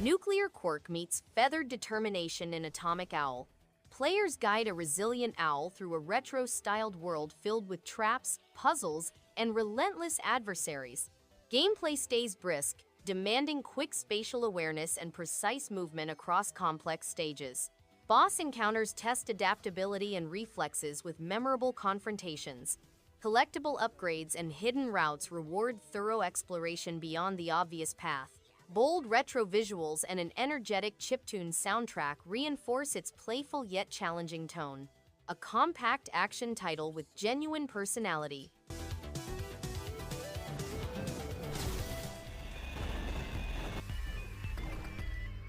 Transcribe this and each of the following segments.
Nuclear quirk meets feathered determination in Atomic Owl. Players guide a resilient owl through a retro-styled world filled with traps, puzzles, and relentless adversaries. Gameplay stays brisk, demanding quick spatial awareness and precise movement across complex stages. Boss encounters test adaptability and reflexes with memorable confrontations. Collectible upgrades and hidden routes reward thorough exploration beyond the obvious path. Bold retro visuals and an energetic chiptune soundtrack reinforce its playful yet challenging tone. A compact action title with genuine personality.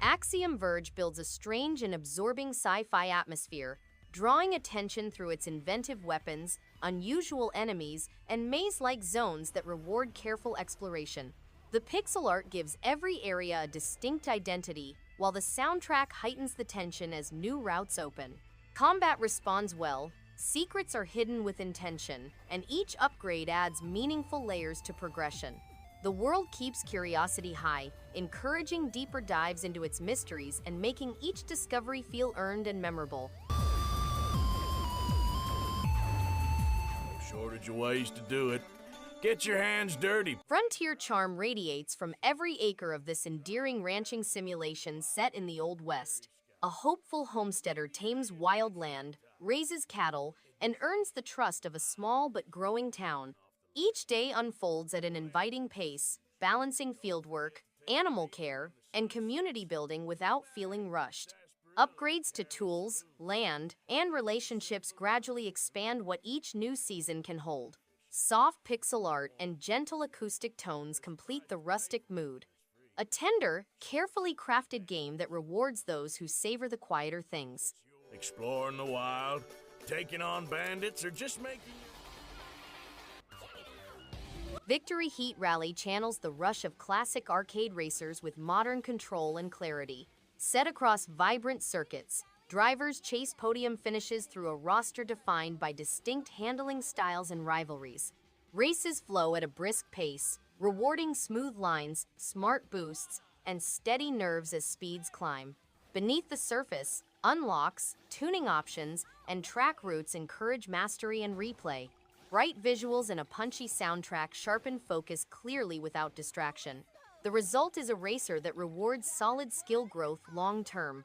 Axiom Verge builds a strange and absorbing sci-fi atmosphere, drawing attention through its inventive weapons, unusual enemies, and maze-like zones that reward careful exploration. The pixel art gives every area a distinct identity, while the soundtrack heightens the tension as new routes open. Combat responds well, secrets are hidden with intention, and each upgrade adds meaningful layers to progression. The world keeps curiosity high, encouraging deeper dives into its mysteries and making each discovery feel earned and memorable. No shortage of ways to do it. Get your hands dirty. Frontier charm radiates from every acre of this endearing ranching simulation set in the Old West. A hopeful homesteader tames wild land, raises cattle, and earns the trust of a small but growing town. Each day unfolds at an inviting pace, balancing fieldwork, animal care, and community building without feeling rushed. Upgrades to tools, land, and relationships gradually expand what each new season can hold. Soft pixel art and gentle acoustic tones complete the rustic mood. A tender, carefully crafted game that rewards those who savor the quieter things. Exploring the wild, taking on bandits, or just making... Victory Heat Rally channels the rush of classic arcade racers with modern control and clarity. Set across vibrant circuits, drivers chase podium finishes through a roster defined by distinct handling styles and rivalries. Races flow at a brisk pace, rewarding smooth lines, smart boosts, and steady nerves as speeds climb. Beneath the surface, unlocks, tuning options, and track routes encourage mastery and replay. Bright visuals and a punchy soundtrack sharpen focus clearly without distraction. The result is a racer that rewards solid skill growth long-term.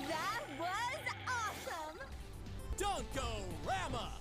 That was awesome! Dunk-O-Rama!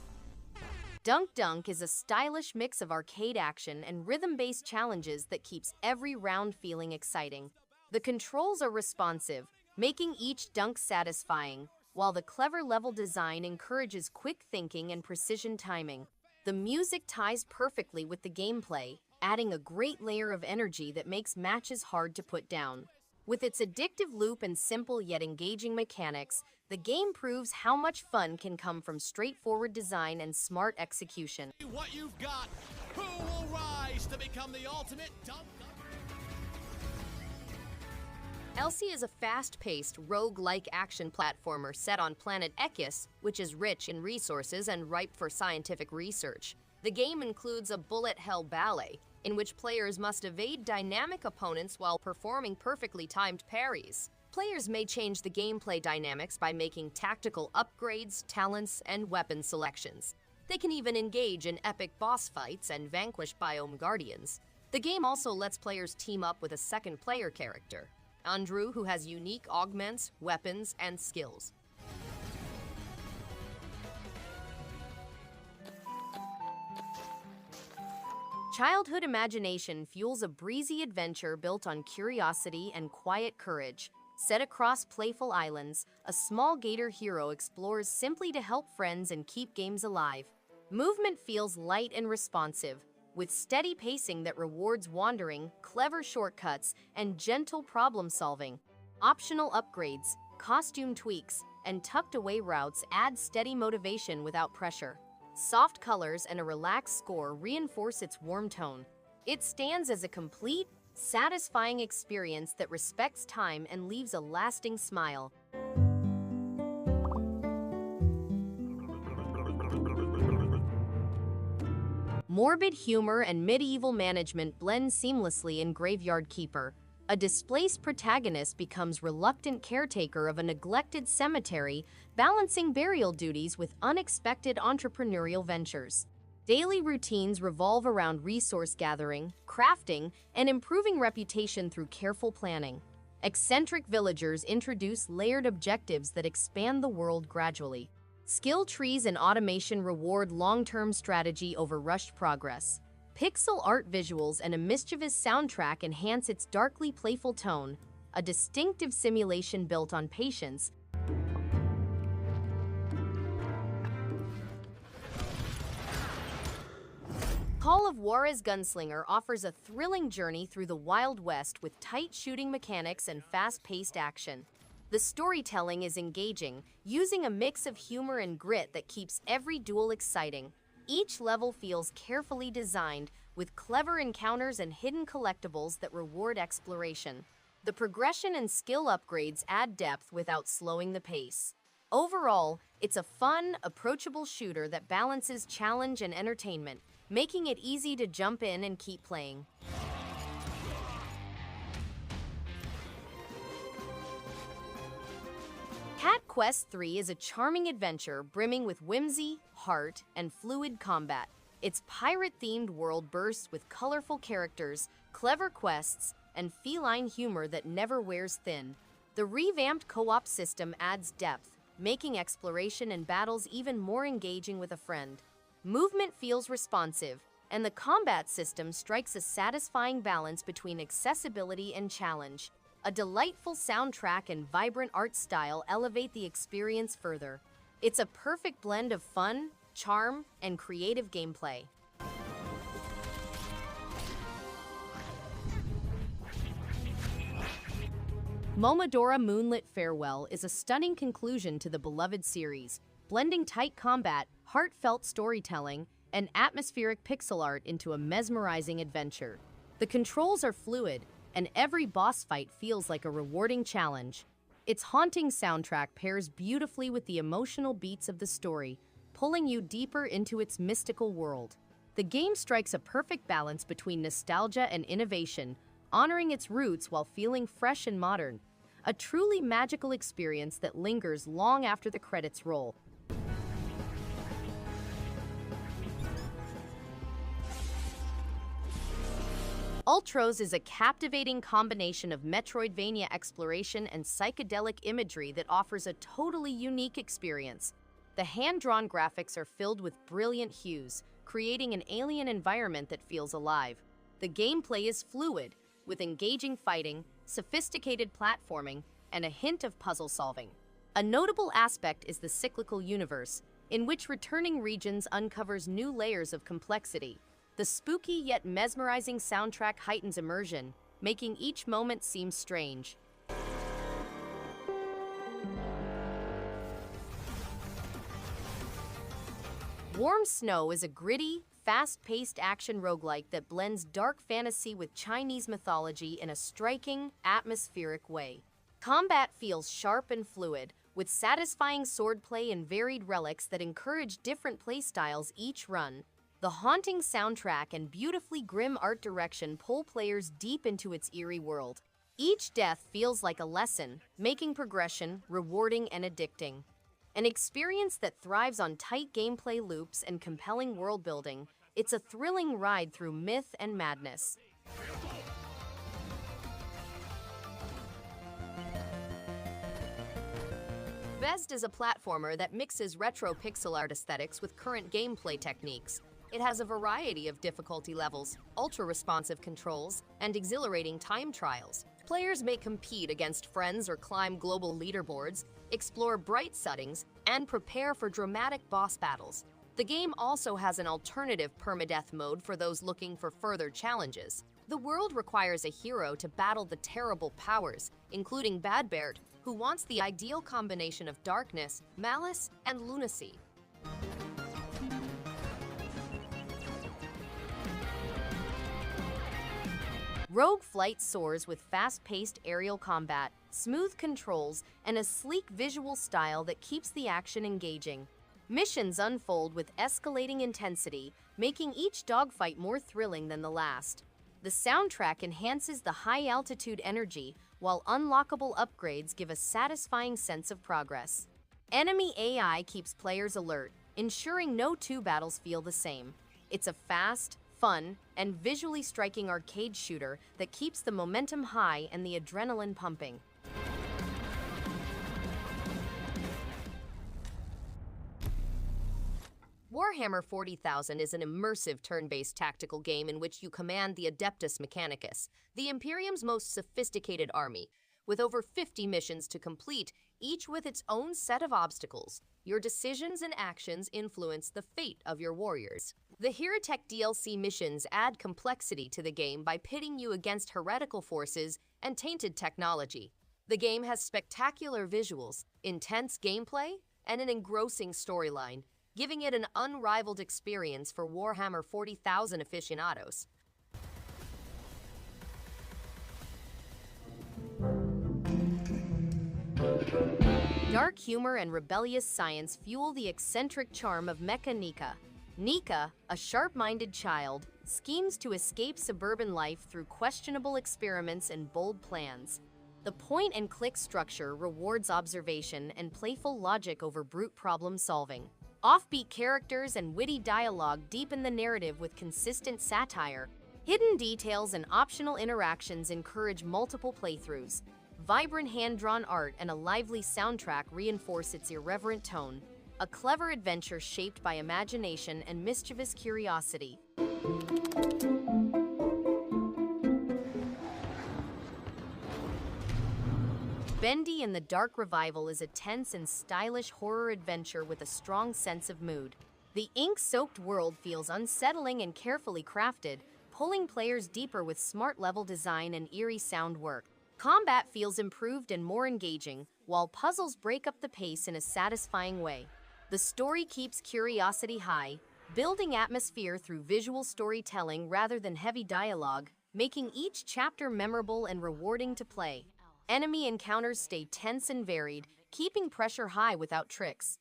Dunk Dunk is a stylish mix of arcade action and rhythm-based challenges that keeps every round feeling exciting. The controls are responsive, making each dunk satisfying, while the clever level design encourages quick thinking and precision timing. The music ties perfectly with the gameplay, adding a great layer of energy that makes matches hard to put down. With its addictive loop and simple yet engaging mechanics, the game proves how much fun can come from straightforward design and smart execution. What you've got, who will rise to become the ultimate dunk? Elsie is a fast-paced, rogue-like action platformer set on planet Ekis, which is rich in resources and ripe for scientific research. The game includes a bullet hell ballet, in which players must evade dynamic opponents while performing perfectly timed parries. Players may change the gameplay dynamics by making tactical upgrades, talents, and weapon selections. They can even engage in epic boss fights and vanquish biome guardians. The game also lets players team up with a second player character, Andrew, who has unique augments, weapons, and skills. Childhood imagination fuels a breezy adventure built on curiosity and quiet courage. Set across playful islands, a small gator hero explores simply to help friends and keep games alive. Movement feels light and responsive, with steady pacing that rewards wandering, clever shortcuts, and gentle problem-solving. Optional upgrades, costume tweaks, and tucked-away routes add steady motivation without pressure. Soft colors and a relaxed score reinforce its warm tone. It stands as a complete, satisfying experience that respects time and leaves a lasting smile. Morbid humor and medieval management blend seamlessly in Graveyard Keeper. A displaced protagonist becomes reluctant caretaker of a neglected cemetery, balancing burial duties with unexpected entrepreneurial ventures. Daily routines revolve around resource gathering, crafting, and improving reputation through careful planning. Eccentric villagers introduce layered objectives that expand the world gradually. Skill trees and automation reward long-term strategy over rushed progress. Pixel art visuals and a mischievous soundtrack enhance its darkly playful tone, a distinctive simulation built on patience. Call of Juarez Gunslinger offers a thrilling journey through the Wild West with tight shooting mechanics and fast-paced action. The storytelling is engaging, using a mix of humor and grit that keeps every duel exciting. Each level feels carefully designed, with clever encounters and hidden collectibles that reward exploration. The progression and skill upgrades add depth without slowing the pace. Overall, it's a fun, approachable shooter that balances challenge and entertainment, making it easy to jump in and keep playing. Cat Quest 3 is a charming adventure brimming with whimsy, heart, and fluid combat. Its pirate-themed world bursts with colorful characters, clever quests, and feline humor that never wears thin. The revamped co-op system adds depth, making exploration and battles even more engaging with a friend. Movement feels responsive, and the combat system strikes a satisfying balance between accessibility and challenge. A delightful soundtrack and vibrant art style elevate the experience further. It's a perfect blend of fun, charm, and creative gameplay. Momodora Moonlit Farewell is a stunning conclusion to the beloved series, blending tight combat, heartfelt storytelling, and atmospheric pixel art into a mesmerizing adventure. The controls are fluid, and every boss fight feels like a rewarding challenge. Its haunting soundtrack pairs beautifully with the emotional beats of the story, pulling you deeper into its mystical world. The game strikes a perfect balance between nostalgia and innovation, honoring its roots while feeling fresh and modern. A truly magical experience that lingers long after the credits roll. Ultros is a captivating combination of Metroidvania exploration and psychedelic imagery that offers a totally unique experience. The hand-drawn graphics are filled with brilliant hues, creating an alien environment that feels alive. The gameplay is fluid, with engaging fighting, sophisticated platforming, and a hint of puzzle solving. A notable aspect is the cyclical universe, in which returning regions uncovers new layers of complexity. The spooky yet mesmerizing soundtrack heightens immersion, making each moment seem strange. Warm Snow is a gritty, fast-paced action roguelike that blends dark fantasy with Chinese mythology in a striking, atmospheric way. Combat feels sharp and fluid, with satisfying swordplay and varied relics that encourage different playstyles each run. The haunting soundtrack and beautifully grim art direction pull players deep into its eerie world. Each death feels like a lesson, making progression rewarding and addicting. An experience that thrives on tight gameplay loops and compelling world building, it's a thrilling ride through myth and madness. BZZZT is a platformer that mixes retro pixel art aesthetics with current gameplay techniques. It has a variety of difficulty levels, ultra-responsive controls, and exhilarating time trials. Players may compete against friends or climb global leaderboards, explore bright settings, and prepare for dramatic boss battles. The game also has an alternative permadeath mode for those looking for further challenges. The world requires a hero to battle the terrible powers, including Bad Bear, who wants the ideal combination of darkness, malice, and lunacy. Rogue Flight soars with fast-paced aerial combat, smooth controls, and a sleek visual style that keeps the action engaging. Missions unfold with escalating intensity, making each dogfight more thrilling than the last. The soundtrack enhances the high-altitude energy, while unlockable upgrades give a satisfying sense of progress. Enemy AI keeps players alert, ensuring no two battles feel the same. It's a fast, fun, and visually striking arcade shooter that keeps the momentum high and the adrenaline pumping. Warhammer 40,000 is an immersive turn-based tactical game in which you command the Adeptus Mechanicus, the Imperium's most sophisticated army. With over 50 missions to complete, each with its own set of obstacles, your decisions and actions influence the fate of your warriors. The Heretic DLC missions add complexity to the game by pitting you against heretical forces and tainted technology. The game has spectacular visuals, intense gameplay, and an engrossing storyline, giving it an unrivaled experience for Warhammer 40,000 aficionados. Dark humor and rebellious science fuel the eccentric charm of MechaNika. Nika, a sharp-minded child, schemes to escape suburban life through questionable experiments and bold plans. The point-and-click structure rewards observation and playful logic over brute problem-solving. Offbeat characters and witty dialogue deepen the narrative with consistent satire. Hidden details and optional interactions encourage multiple playthroughs. Vibrant hand-drawn art and a lively soundtrack reinforce its irreverent tone. A clever adventure shaped by imagination and mischievous curiosity. Bendy and the Dark Revival is a tense and stylish horror adventure with a strong sense of mood. The ink-soaked world feels unsettling and carefully crafted, pulling players deeper with smart level design and eerie sound work. Combat feels improved and more engaging, while puzzles break up the pace in a satisfying way. The story keeps curiosity high, building atmosphere through visual storytelling rather than heavy dialogue, making each chapter memorable and rewarding to play. Enemy encounters stay tense and varied, keeping pressure high without tricks.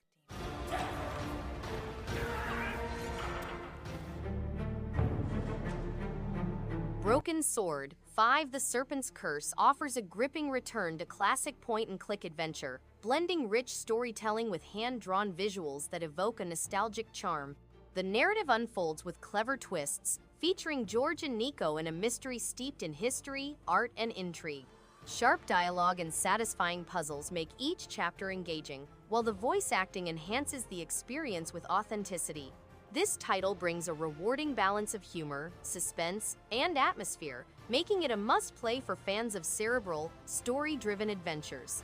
Broken Sword 5: The Serpent's Curse offers a gripping return to classic point-and-click adventure, blending rich storytelling with hand-drawn visuals that evoke a nostalgic charm. The narrative unfolds with clever twists, featuring George and Nico in a mystery steeped in history, art, and intrigue. Sharp dialogue and satisfying puzzles make each chapter engaging, while the voice acting enhances the experience with authenticity. This title brings a rewarding balance of humor, suspense, and atmosphere, making it a must-play for fans of cerebral, story-driven adventures.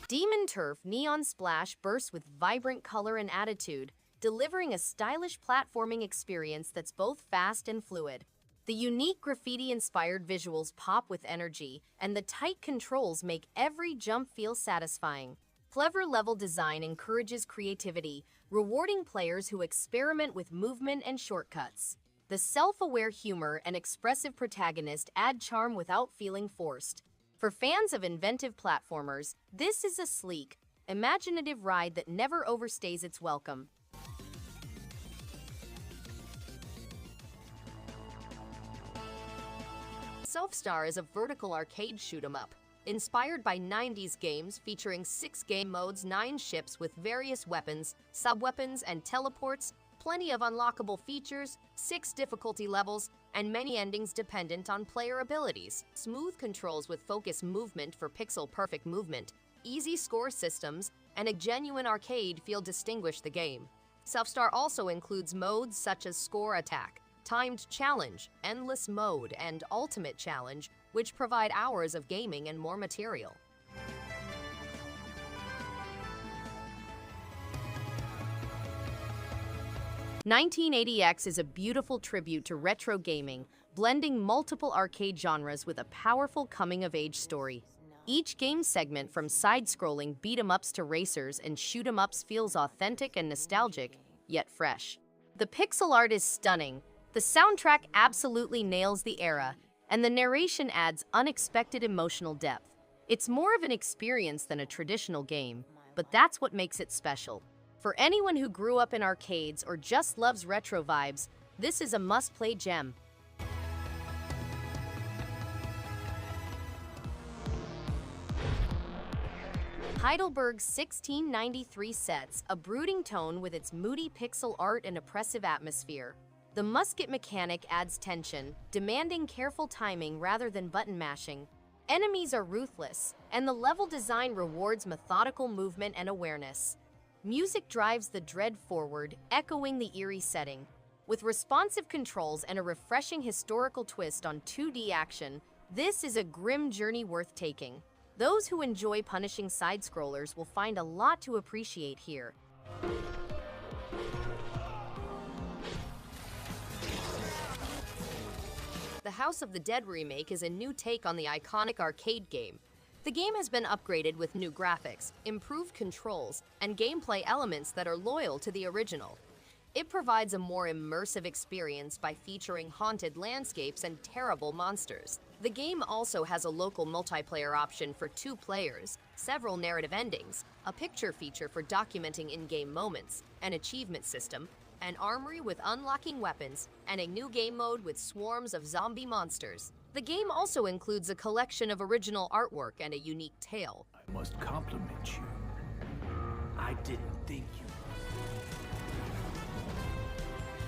Demon Turf Neon Splash bursts with vibrant color and attitude, delivering a stylish platforming experience that's both fast and fluid. The unique graffiti-inspired visuals pop with energy, and the tight controls make every jump feel satisfying. Clever level design encourages creativity, rewarding players who experiment with movement and shortcuts. The self-aware humor and expressive protagonist add charm without feeling forced. For fans of inventive platformers, this is a sleek, imaginative ride that never overstays its welcome. Sophstar is a vertical arcade shoot-'em-up, inspired by 90s games featuring 6 game modes, 9 ships with various weapons, sub-weapons, and teleports, plenty of unlockable features, 6 difficulty levels, and many endings dependent on player abilities. Smooth controls with focus movement for pixel-perfect movement, easy score systems, and a genuine arcade feel distinguish the game. Sophstar also includes modes such as Score Attack, Timed Challenge, Endless Mode, and Ultimate Challenge, which provide hours of gaming and more material. "1980X is a beautiful tribute to retro gaming, blending multiple arcade genres with a powerful coming-of-age story. Each game segment, from side-scrolling beat-em-ups to racers and shoot-em-ups, feels authentic and nostalgic, yet fresh. The pixel art is stunning, the soundtrack absolutely nails the era, and the narration adds unexpected emotional depth. It's more of an experience than a traditional game, but that's what makes it special. For anyone who grew up in arcades or just loves retro vibes, this is a must-play gem. Heidelberg's 1693 sets a brooding tone with its moody pixel art and oppressive atmosphere. The musket mechanic adds tension, demanding careful timing rather than button mashing. Enemies are ruthless, and the level design rewards methodical movement and awareness. Music drives the dread forward, echoing the eerie setting. With responsive controls and a refreshing historical twist on 2D action, this is a grim journey worth taking. Those who enjoy punishing side-scrollers will find a lot to appreciate here. The House of the Dead remake is a new take on the iconic arcade game. The game has been upgraded with new graphics, improved controls, and gameplay elements that are loyal to the original. It provides a more immersive experience by featuring haunted landscapes and terrible monsters. The game also has a local multiplayer option for 2 players, several narrative endings, a picture feature for documenting in-game moments, an achievement system, an armory with unlocking weapons, and a new game mode with swarms of zombie monsters. The game also includes a collection of original artwork and a unique tale. I must compliment you. I didn't think you...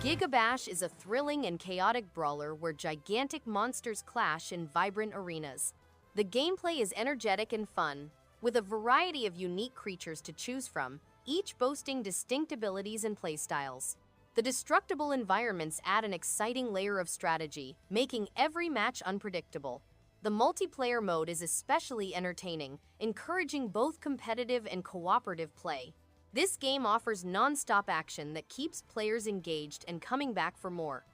GigaBash is a thrilling and chaotic brawler where gigantic monsters clash in vibrant arenas. The gameplay is energetic and fun, with a variety of unique creatures to choose from, each boasting distinct abilities and playstyles. The destructible environments add an exciting layer of strategy, making every match unpredictable. The multiplayer mode is especially entertaining, encouraging both competitive and cooperative play. This game offers non-stop action that keeps players engaged and coming back for more.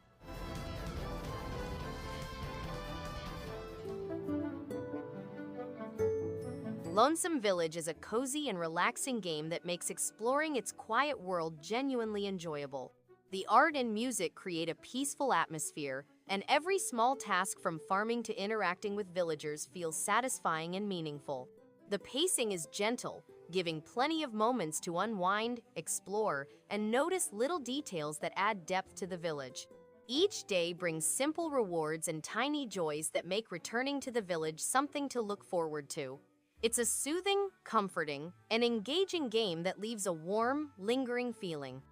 Lonesome Village is a cozy and relaxing game that makes exploring its quiet world genuinely enjoyable. The art and music create a peaceful atmosphere, and every small task from farming to interacting with villagers feels satisfying and meaningful. The pacing is gentle, giving plenty of moments to unwind, explore, and notice little details that add depth to the village. Each day brings simple rewards and tiny joys that make returning to the village something to look forward to. It's a soothing, comforting, and engaging game that leaves a warm, lingering feeling.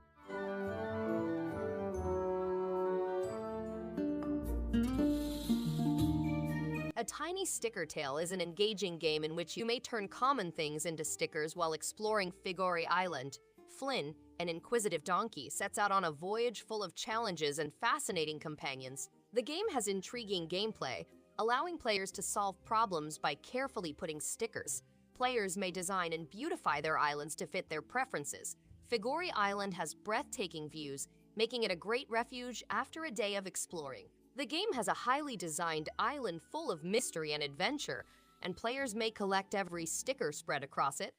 A Tiny Sticker Tale is an engaging game in which you may turn common things into stickers while exploring Figori Island. Flynn, an inquisitive donkey, sets out on a voyage full of challenges and fascinating companions. The game has intriguing gameplay, allowing players to solve problems by carefully putting stickers. Players may design and beautify their islands to fit their preferences. Figori Island has breathtaking views, making it a great refuge after a day of exploring. The game has a highly designed island full of mystery and adventure, and players may collect every sticker spread across it.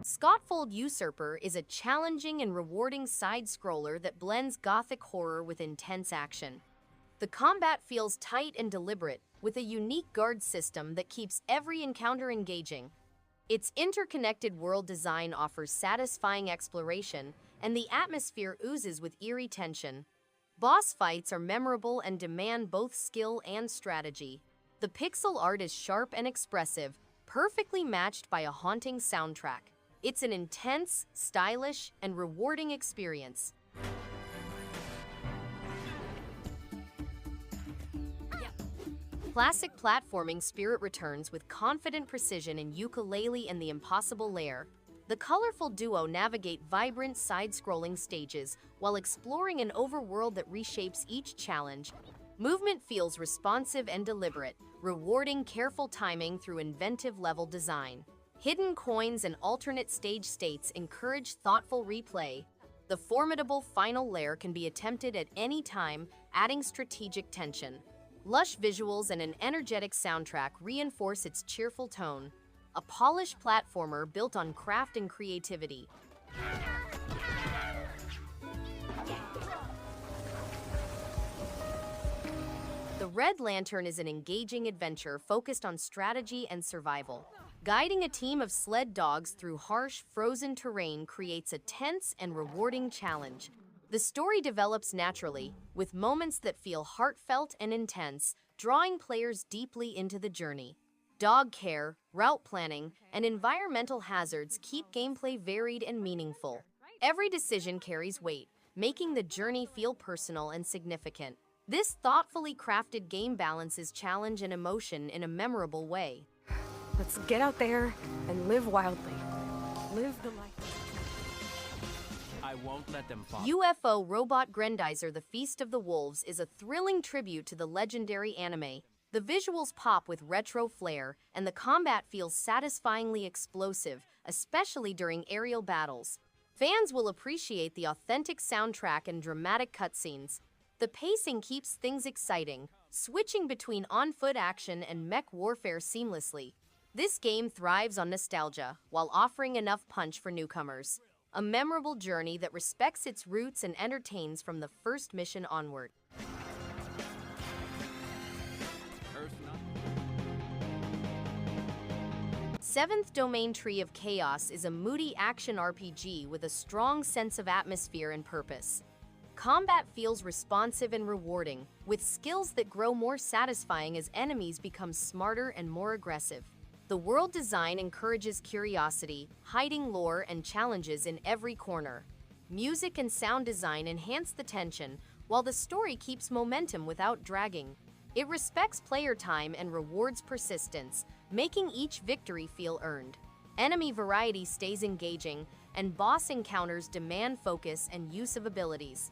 Skautfold Usurper is a challenging and rewarding side-scroller that blends gothic horror with intense action. The combat feels tight and deliberate, with a unique guard system that keeps every encounter engaging. Its interconnected world design offers satisfying exploration, and the atmosphere oozes with eerie tension. Boss fights are memorable and demand both skill and strategy. The pixel art is sharp and expressive, perfectly matched by a haunting soundtrack. It's an intense, stylish, and rewarding experience. Classic platforming spirit returns with confident precision in Yooka-Laylee and the impossible Lair. The colorful duo navigate vibrant side-scrolling stages while exploring an overworld that reshapes each challenge. Movement feels responsive and deliberate, rewarding careful timing through inventive level design. Hidden coins and alternate stage states encourage thoughtful replay. The formidable final Lair can be attempted at any time, adding strategic tension. Lush visuals and an energetic soundtrack reinforce its cheerful tone. A polished platformer built on craft and creativity. The Red Lantern is an engaging adventure focused on strategy and survival. Guiding a team of sled dogs through harsh, frozen terrain creates a tense and rewarding challenge. The story develops naturally, with moments that feel heartfelt and intense, drawing players deeply into the journey. Dog care, route planning, and environmental hazards keep gameplay varied and meaningful. Every decision carries weight, making the journey feel personal and significant. This thoughtfully crafted game balances challenge and emotion in a memorable way. Let's get out there and live wildly. Live the life. I won't let them fall. UFO Robot Grendizer: The Feast of the Wolves is a thrilling tribute to the legendary anime. The visuals pop with retro flair, and the combat feels satisfyingly explosive, especially during aerial battles. Fans will appreciate the authentic soundtrack and dramatic cutscenes. The pacing keeps things exciting, switching between on-foot action and mech warfare seamlessly. This game thrives on nostalgia, while offering enough punch for newcomers. A memorable journey that respects its roots and entertains from the first mission onward. Seventh Domain: Tree of Chaos is a moody action RPG with a strong sense of atmosphere and purpose. Combat feels responsive and rewarding, with skills that grow more satisfying as enemies become smarter and more aggressive. The world design encourages curiosity, hiding lore and challenges in every corner. Music and sound design enhance the tension, while the story keeps momentum without dragging. It respects player time and rewards persistence, making each victory feel earned. Enemy variety stays engaging, and boss encounters demand focus and use of abilities.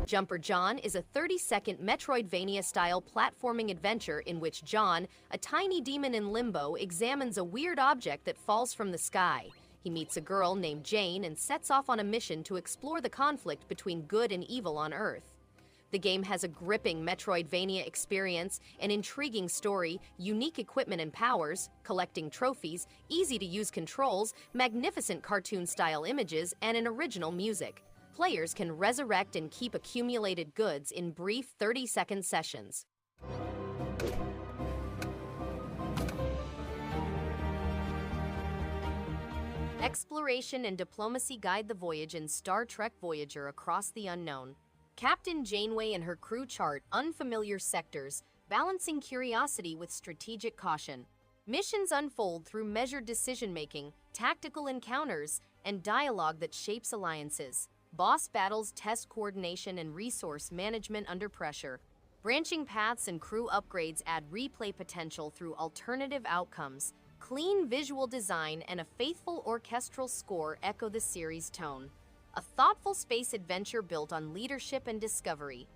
Jumper John is a 30-second Metroidvania-style platforming adventure in which John, a tiny demon in limbo, examines a weird object that falls from the sky. He meets a girl named Jane and sets off on a mission to explore the conflict between good and evil on Earth. The game has a gripping Metroidvania experience, an intriguing story, unique equipment and powers, collecting trophies, easy-to-use controls, magnificent cartoon-style images, and an original music. Players can resurrect and keep accumulated goods in brief 30-second sessions. Exploration and diplomacy guide the voyage in Star Trek Voyager across the unknown. Captain Janeway and her crew chart unfamiliar sectors, balancing curiosity with strategic caution. Missions unfold through measured decision-making, tactical encounters, and dialogue that shapes alliances. Boss battles test coordination and resource management under pressure. Branching paths and crew upgrades add replay potential through alternative outcomes. Clean visual design and a faithful orchestral score echo the series' tone. A thoughtful space adventure built on leadership and discovery.